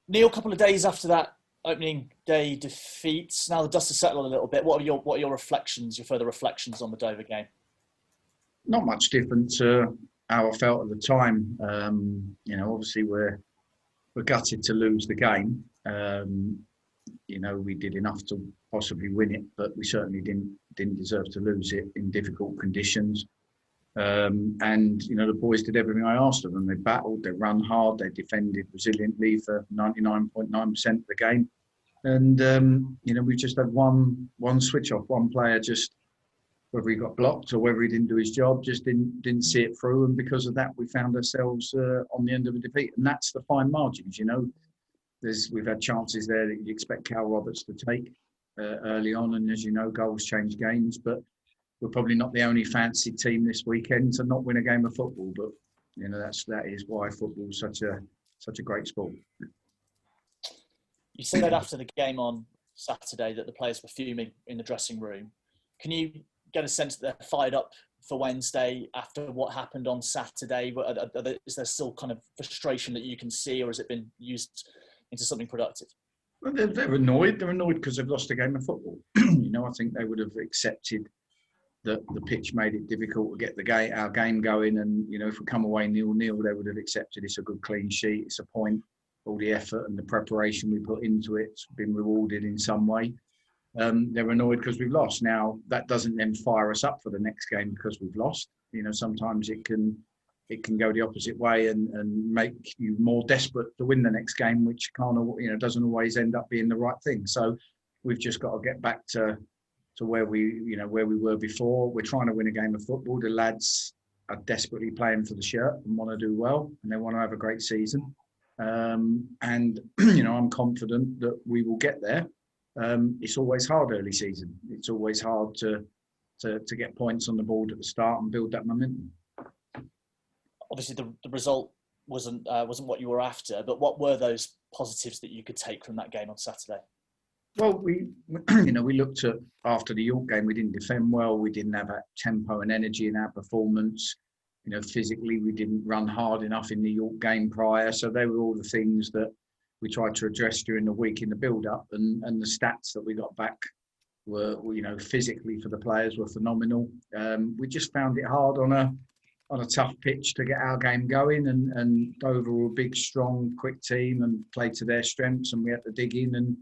Neal, a couple of days after that opening day defeat, now the dust has settled a little bit. What are your reflections, your further reflections on the Dover game? Not much different to how I felt at the time. Obviously we're gutted to lose the game. We did enough to possibly win it, but we certainly didn't deserve to lose it in difficult conditions. The boys did everything I asked of them. They battled, they ran hard, they defended resiliently for 99.9% of the game. And we just had one switch off, one player just, whether he got blocked or whether he didn't do his job, just didn't see it through. And because of that, we found ourselves on the end of a defeat. And that's the fine margins, We've had chances there that you expect Cal Roberts to take early on. And as you know, goals change games. But we're probably not the only fancy team this weekend to not win a game of football. But, that is why football is such a great sport. You said after the game on Saturday that the players were fuming in the dressing room. Can you get a sense that they're fired up for Wednesday after what happened on Saturday? Is there still kind of frustration that you can see, or has it been used into something productive? Well, they're annoyed. They're annoyed because they've lost a game of football. I think they would have accepted that the pitch made it difficult to get our game going. And, if we come away 0-0, they would have accepted it's a good clean sheet. It's a point. All the effort and the preparation we put into it's been rewarded in some way. They're annoyed because we've lost. Now, that doesn't then fire us up for the next game because we've lost. Sometimes it can go the opposite way and make you more desperate to win the next game, which doesn't always end up being the right thing. So we've just got to get back to where we were before. We're trying to win a game of football. The lads are desperately playing for the shirt and want to do well, and they want to have a great season. I'm confident that we will get there. It's always hard early season. It's always hard to get points on the board at the start and build that momentum. Obviously, the result wasn't what you were after, but what were those positives that you could take from that game on Saturday? Well, we looked at after the York game, we didn't defend well. We didn't have that tempo and energy in our performance. Physically, we didn't run hard enough in the York game prior. So they were all the things that we tried to address during the week in the build-up. And the stats that we got back were, physically for the players were phenomenal. We just found it hard on a tough pitch to get our game going. And Dover were a big, strong, quick team and played to their strengths. And we had to dig in and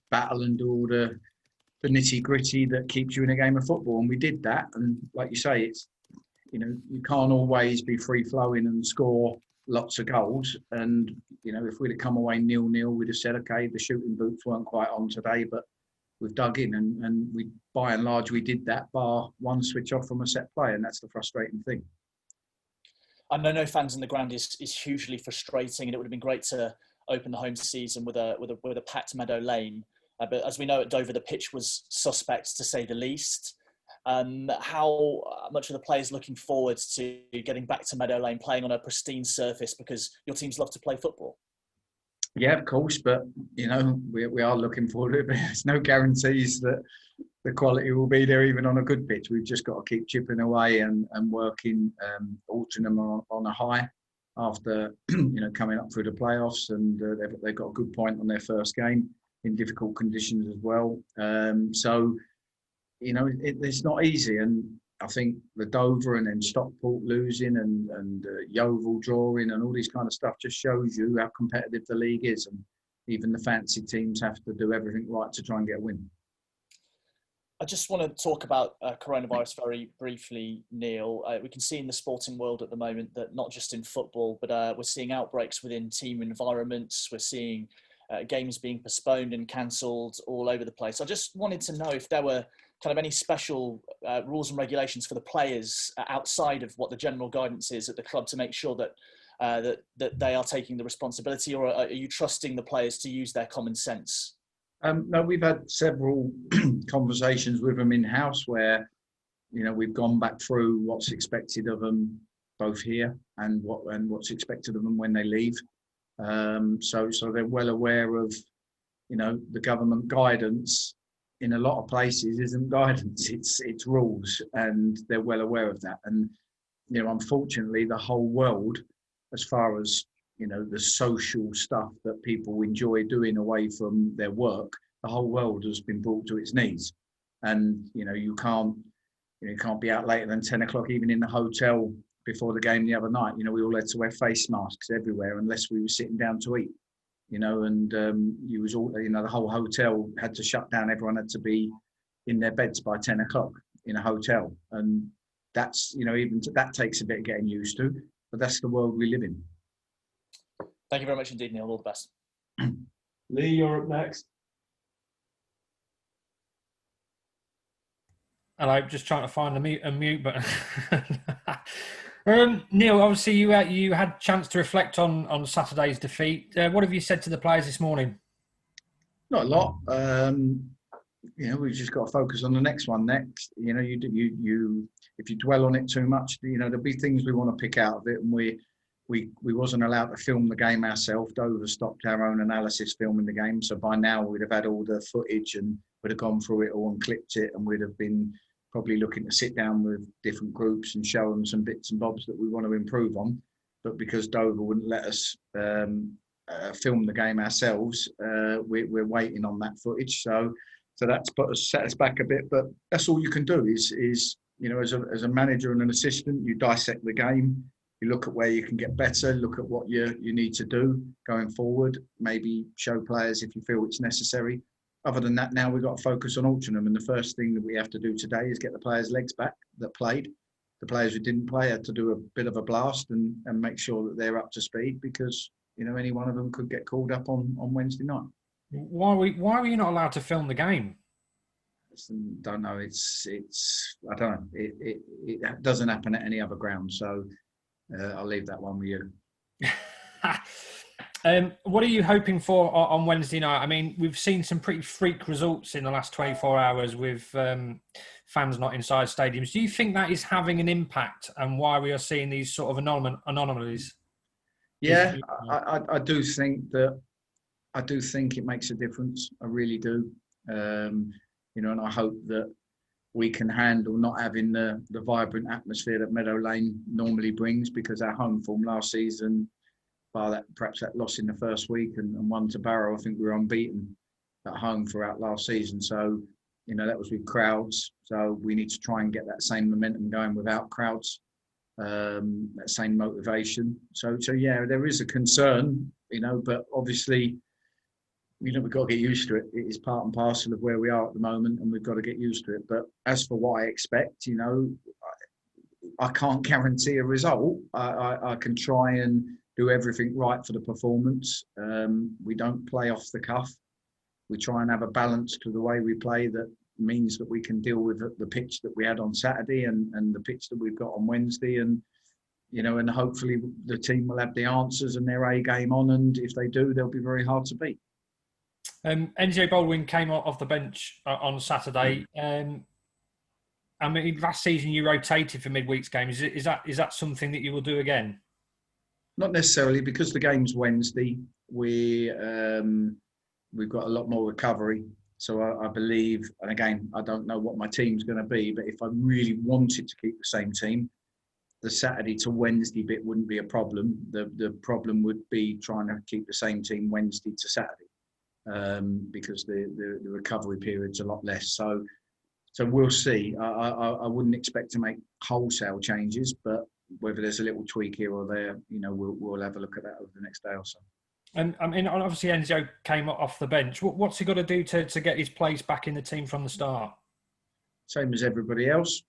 battle and do all the nitty-gritty that keeps you in a game of football. And we did that. And like you say, it's, you can't always be free-flowing and score lots of goals. And, if we'd have come away 0-0, we'd have said, okay, the shooting boots weren't quite on today, but we've dug in. And we, by and large, we did that bar one switch off from a set play. And that's the frustrating thing. I know no fans in the ground is hugely frustrating, and it would have been great to open the home season with a packed Meadow Lane. But as we know at Dover, the pitch was suspect to say the least. How much are the players looking forward to getting back to Meadow Lane, playing on a pristine surface, because your teams love to play football? Yeah, of course, but we are looking forward to it. There's no guarantees that the quality will be there even on a good pitch. We've just got to keep chipping away and working Altrincham on a high after coming up through the playoffs, and they've got a good point on their first game in difficult conditions as well. It's not easy, and I think the Dover and then Stockport losing and Yeovil drawing and all this kind of stuff just shows you how competitive the league is, and even the fancy teams have to do everything right to try and get a win. I just want to talk about coronavirus very briefly, Neal. We can see in the sporting world at the moment that not just in football, but we're seeing outbreaks within team environments. We're seeing games being postponed and cancelled all over the place. I just wanted to know if there were kind of any special rules and regulations for the players outside of what the general guidance is at the club to make sure that they are taking the responsibility, or are you trusting the players to use their common sense? No, we've had several conversations with them in-house where, we've gone back through what's expected of them both here and what's expected of them when they leave. So they're well aware of, the government guidance in a lot of places isn't guidance, it's rules, and they're well aware of that. And, unfortunately, the whole world, as far as the social stuff that people enjoy doing away from their work, the whole world has been brought to its knees. And, you can't be out later than 10 o'clock, even in the hotel before the game the other night. We all had to wear face masks everywhere unless we were sitting down to eat, and you was all, the whole hotel had to shut down. Everyone had to be in their beds by 10 o'clock in a hotel. And that's, that takes a bit of getting used to, but that's the world we live in. Thank you very much indeed, Neal. All the best. Lee, you're up next. Hello, just trying to find the mute button. Neal, obviously you had a chance to reflect on Saturday's defeat. What have you said to the players this morning? Not a lot. We've just got to focus on the next one next. If you dwell on it too much, there'll be things we want to pick out of it, and we wasn't allowed to film the game ourselves. Dover stopped our own analysis filming the game, so by now we'd have had all the footage and would have gone through it all and clipped it, and we'd have been probably looking to sit down with different groups and show them some bits and bobs that we want to improve on. But because Dover wouldn't let us film the game ourselves, we're waiting on that footage. So that's set us back a bit. But that's all you can do is as a manager and an assistant, you dissect the game. You look at where you can get better, look at what you need to do going forward, maybe show players if you feel it's necessary. Other than that, now we've got to focus on Altrincham, and the first thing that we have to do today is get the players' legs back that played. The players who didn't play had to do a bit of a blast and make sure that they're up to speed, because any one of them could get called up on Wednesday night. Why were you not allowed to film the game? Don't know. I don't know. It doesn't happen at any other ground, so I'll leave that one with you. What are you hoping for on Wednesday night? I mean, we've seen some pretty freak results in the last 24 hours with fans not inside stadiums. Do you think that is having an impact, and why we are seeing these sort of anomalies? Yeah, I do think that. I do think it makes a difference. I really do. And I hope that we can handle not having the vibrant atmosphere that Meadow Lane normally brings, because our home form last season, bar perhaps that loss in the first week and one to Barrow, I think we were unbeaten at home throughout last season. So, that was with crowds. So we need to try and get that same momentum going without crowds, that same motivation. So yeah, there is a concern, but obviously, we've got to get used to it. It is part and parcel of where we are at the moment, and we've got to get used to it. But as for what I expect, I can't guarantee a result. I can try and do everything right for the performance. We don't play off the cuff. We try and have a balance to the way we play that means that we can deal with the pitch that we had on Saturday and the pitch that we've got on Wednesday. And hopefully the team will have the answers and their A game on. And if they do, they'll be very hard to beat. NJ Baldwin came off the bench on Saturday. I mean, last season you rotated for midweek's games. Is that something that you will do again? Not necessarily, because the game's Wednesday. We've got a lot more recovery. So I believe, and again, I don't know what my team's going to be, but if I really wanted to keep the same team, the Saturday to Wednesday bit wouldn't be a problem. The problem would be trying to keep the same team Wednesday to Saturday, because the recovery period's a lot less. So we'll see. I wouldn't expect to make wholesale changes, but whether there's a little tweak here or there, we'll have a look at that over the next day or so. And I mean, obviously Enzo came off the bench. What's he got to do to get his place back in the team from the start? Same as everybody else.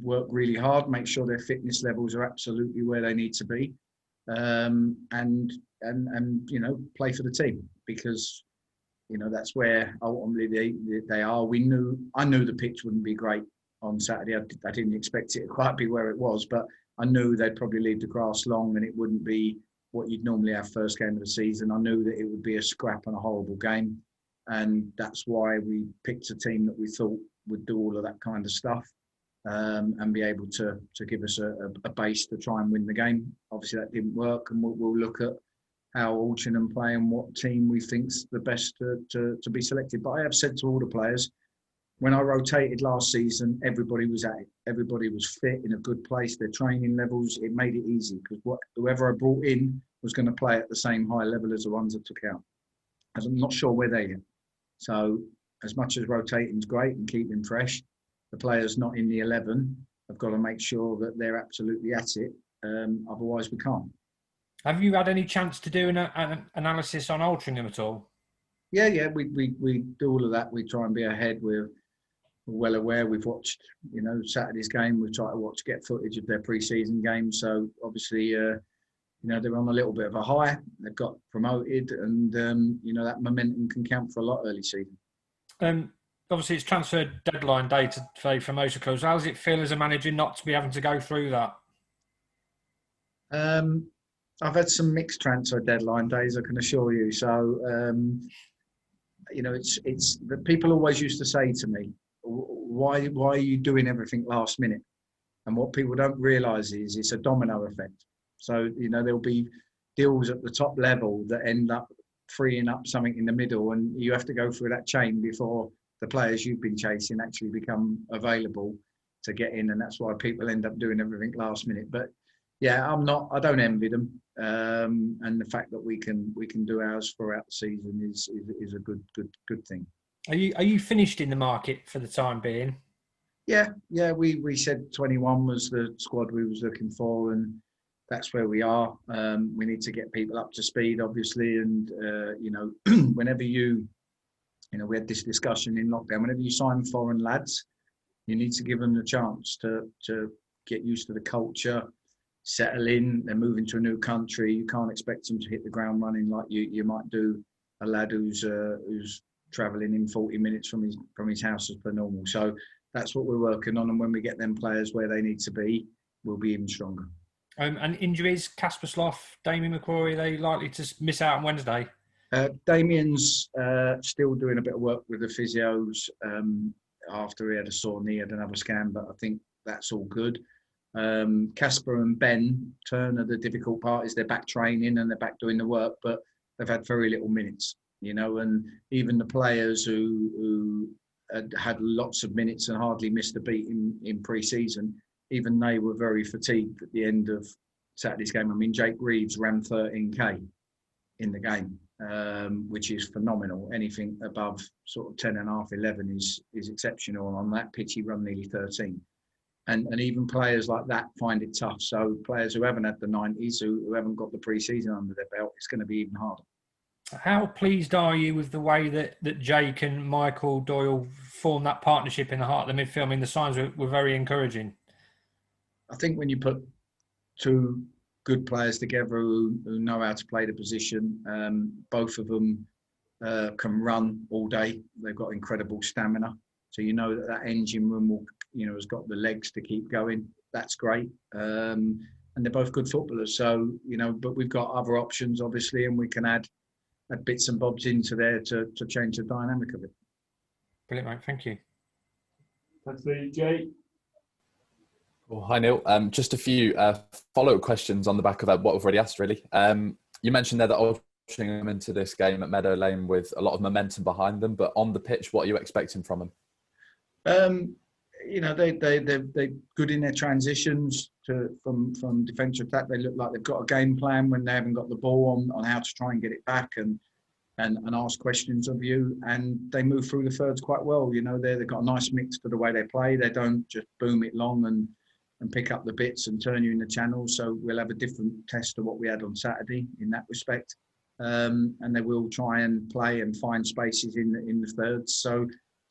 Work really hard, make sure their fitness levels are absolutely where they need to be, and play for the team, because that's where ultimately they are. I knew the pitch wouldn't be great on Saturday. I didn't expect it to quite be where it was, but I knew they'd probably leave the grass long and it wouldn't be what you'd normally have first game of the season. I knew that it would be a scrap and a horrible game, and that's why we picked a team that we thought would do all of that kind of stuff, and be able to give us a base to try and win the game. Obviously that didn't work, and we'll look at how Altrincham play and what team we think's the best to be selected. But I have said to all the players, when I rotated last season, everybody was at it. Everybody was fit, in a good place. Their training levels, it made it easy, because whoever I brought in was going to play at the same high level as the ones that took out. As I'm not sure where they're yet. So as much as rotating's great and keeping fresh, the players not in the 11 have got to make sure that they're absolutely at it. Otherwise, we can't. Have you had any chance to do an analysis on Altrincham at all? Yeah, we do all of that. We try and be ahead. We're well aware. We've watched, Saturday's game. We've tried to get footage of their pre-season games. So obviously, they're on a little bit of a high. They've got promoted, and that momentum can count for a lot early season. Obviously, it's transfer deadline day today for most clubs. How does it feel as a manager not to be having to go through that? I've had some mixed transfer deadline days, I can assure you. So, it's that people always used to say to me, why are you doing everything last minute? And what people don't realise is it's a domino effect. So, there'll be deals at the top level that end up freeing up something in the middle, and you have to go through that chain before the players you've been chasing actually become available to get in. And that's why people end up doing everything last minute. But yeah, I don't envy them. And the fact that we can do ours throughout the season is a good thing. Are you finished in the market for the time being? Yeah. We said 21 was the squad we was looking for, and that's where we are. We need to get people up to speed, obviously, and whenever we had this discussion in lockdown. Whenever you sign foreign lads, you need to give them the chance to get used to the culture, settle in. They're moving to a new country. You can't expect them to hit the ground running like you might do a lad who's travelling in 40 minutes from his house as per normal. So that's what we're working on. And when we get them players where they need to be, we'll be even stronger. And injuries, Casper Slough, Damien McCrory, are they likely to miss out on Wednesday? Damien's still doing a bit of work with the physios after he had a sore knee, had another scan, but I think that's all good. Casper and Ben Turner, the difficult part is they're back training and they're back doing the work, but they've had very little minutes, and even the players who had lots of minutes and hardly missed a beat in pre-season, even they were very fatigued at the end of Saturday's game. I mean, Jake Reeves ran 13k in the game, which is phenomenal. Anything above sort of 10.5, 11 is exceptional. On that pitch, he run nearly 13. And even players like that find it tough. So players who haven't had the 90s, who haven't got the pre-season under their belt, it's going to be even harder. How pleased are you with the way that Jake and Michael Doyle formed that partnership in the heart of the midfield? I mean, the signs were very encouraging. I think when you put two good players together who know how to play the position, both of them can run all day. They've got incredible stamina. So that engine room will, has got the legs to keep going. That's great. And they're both good footballers. So, but we've got other options, obviously, and we can add bits and bobs into there to change the dynamic of it. Brilliant, mate. Thank you. Thanks, Lee. Jay? Well, hi, Neil. Just a few follow-up questions on the back of what we've already asked, really. You mentioned there that Altrincham into this game at Meadow Lane with a lot of momentum behind them, but on the pitch, what are you expecting from them? They're good in their transitions from defence to attack. They look like they've got a game plan when they haven't got the ball on how to try and get it back and ask questions of you. And they move through the thirds quite well. They've got a nice mix to the way they play. They don't just boom it long and pick up the bits and turn you in the channel. So we'll have a different test to what we had on Saturday in that respect. And they will try and play and find spaces in the thirds. So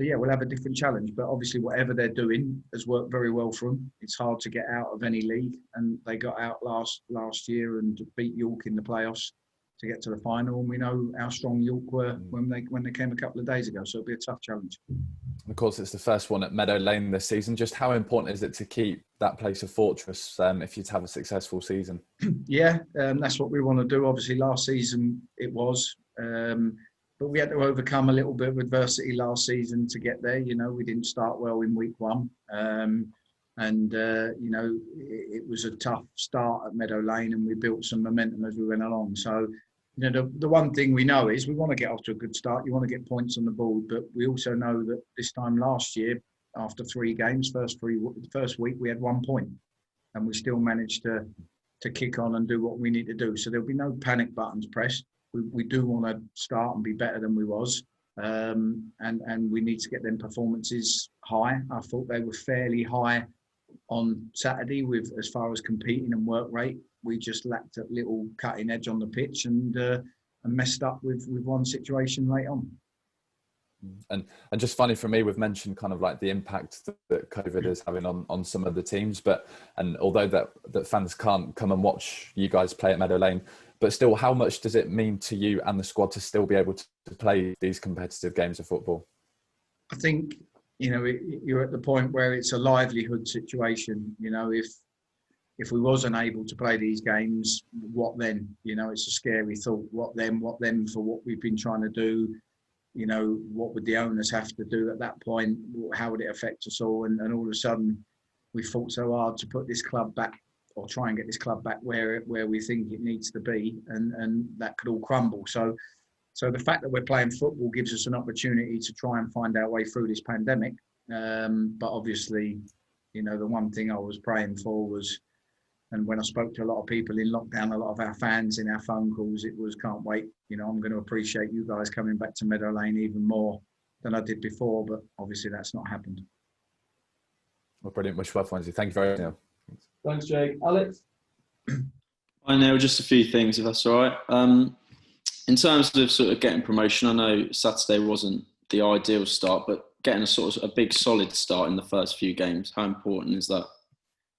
yeah, we'll have a different challenge. But obviously, whatever they're doing has worked very well for them. It's hard to get out of any league, and they got out last year and beat York in the playoffs to get to the final. And we know how strong York were when they came a couple of days ago. So it'll be a tough challenge. Of course, it's the first one at Meadow Lane this season. Just how important is it to keep that place a fortress if you'd have a successful season? Yeah, that's what we want to do. Obviously, last season it was. But we had to overcome a little bit of adversity last season to get there. We didn't start well in week one. It was a tough start at Meadow Lane, and we built some momentum as we went along. So, the one thing we know is we want to get off to a good start. You want to get points on the board, but we also know that this time last year, after 3 games, first week we had 1 point, and we still managed to to kick on and do what we need to do. So there'll be no panic buttons pressed. We do want to start and be better than we was. And we need to get them performances high. I thought they were fairly high on Saturday with as far as competing and work rate. We just lacked a little cutting edge on the pitch and messed up with one situation late on. And just funny for me, we've mentioned kind of like the impact that COVID is having on some of the teams, and although that fans can't come and watch you guys play at Meadow Lane, but still, how much does it mean to you and the squad to still be able to play these competitive games of football? I think, you're at the point where it's a livelihood situation. If we wasn't able to play these games, what then? It's a scary thought. What then for what we've been trying to do? What would the owners have to do at that point? How would it affect us all? And all of a sudden, we fought so hard to put this club back, or try and get this club back where we think it needs to be, and that could all crumble. So the fact that we're playing football gives us an opportunity to try and find our way through this pandemic. But obviously, the one thing I was praying for was, and when I spoke to a lot of people in lockdown, a lot of our fans in our phone calls, it was, can't wait. I'm going to appreciate you guys coming back to Meadow Lane even more than I did before. But obviously that's not happened. Well, brilliant. Much love, Wednesday. Thank you very much, Neal. Thanks, Jake. Alex? I know just a few things, if that's all right. In terms of sort of getting promotion, I know Saturday wasn't the ideal start, but getting a big solid start in the first few games, how important is that?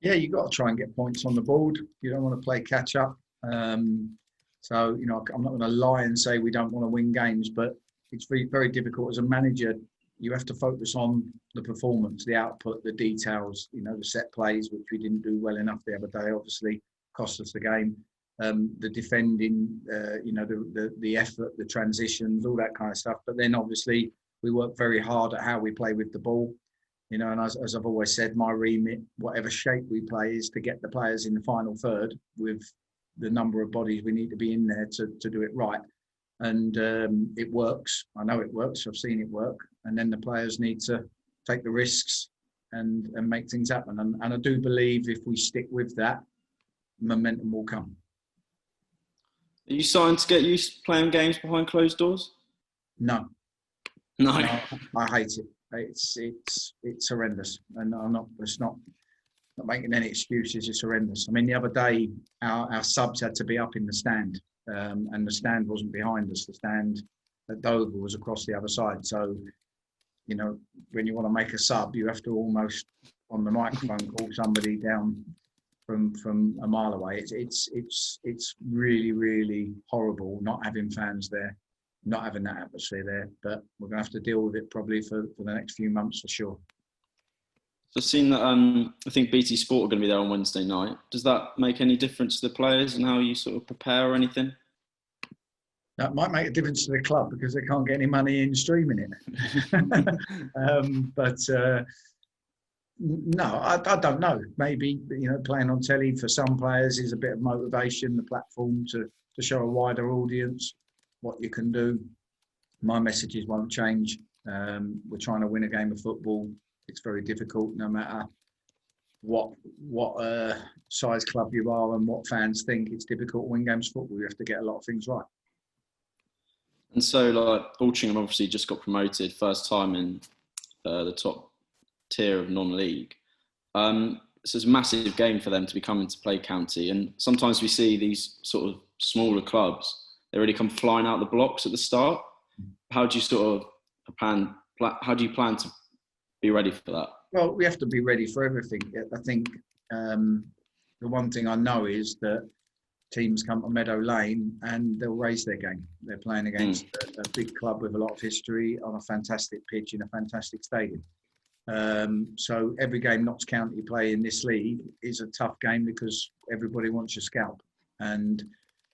Yeah, you've got to try and get points on the board. You don't want to play catch up. So, I'm not going to lie and say we don't want to win games, but it's very, very difficult as a manager. You have to focus on the performance, the output, the details, the set plays, which we didn't do well enough the other day, obviously cost us the game. The defending, the effort, the transitions, all that kind of stuff. But then obviously we work very hard at how we play with the ball. And as I've always said, my remit, whatever shape we play, is to get the players in the final third with the number of bodies we need to be in there to do it right. And it works. I know it works. I've seen it work. And then the players need to take the risks and make things happen. And I do believe if we stick with that, momentum will come. Are you starting to get used to playing games behind closed doors? No, I hate it. It's horrendous, and I'm not making any excuses. It's horrendous. I mean, the other day our subs had to be up in the stand, and the stand wasn't behind us. The stand at Dover was across the other side. So, when you want to make a sub, you have to almost on the microphone call somebody down from a mile away. It's really, really horrible not having fans there, not having that atmosphere there, but we're going to have to deal with it probably for the next few months for sure. So I've seen that I think BT Sport are going to be there on Wednesday night. Does that make any difference to the players and how you sort of prepare or anything? That might make a difference to the club because they can't get any money in streaming it. No, I don't know. Maybe, playing on telly for some players is a bit of motivation, the platform to show a wider audience what you can do. My messages won't change. We're trying to win a game of football. It's very difficult no matter what size club you are and what fans think. It's difficult to win games of football. You have to get a lot of things right. And so, Altrincham obviously just got promoted, first time in the top tier of non-league. So it's a massive game for them to be coming to play county. And sometimes we see these sort of smaller clubs, they really come flying out the blocks at the start. How do you how do you plan to be ready for that? Well, we have to be ready for everything. I think the one thing I know is that teams come to Meadow Lane and they'll raise their game. They're playing against a big club with a lot of history on a fantastic pitch in a fantastic stadium. So every game Notts County play in this league is a tough game because everybody wants your scalp. And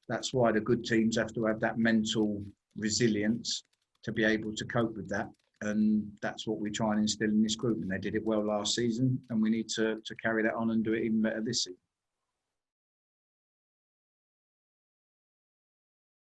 that's why the good teams have to have that mental resilience to be able to cope with that. And that's what we try and instill in this group. And they did it well last season. And we need to carry that on and do it even better this season.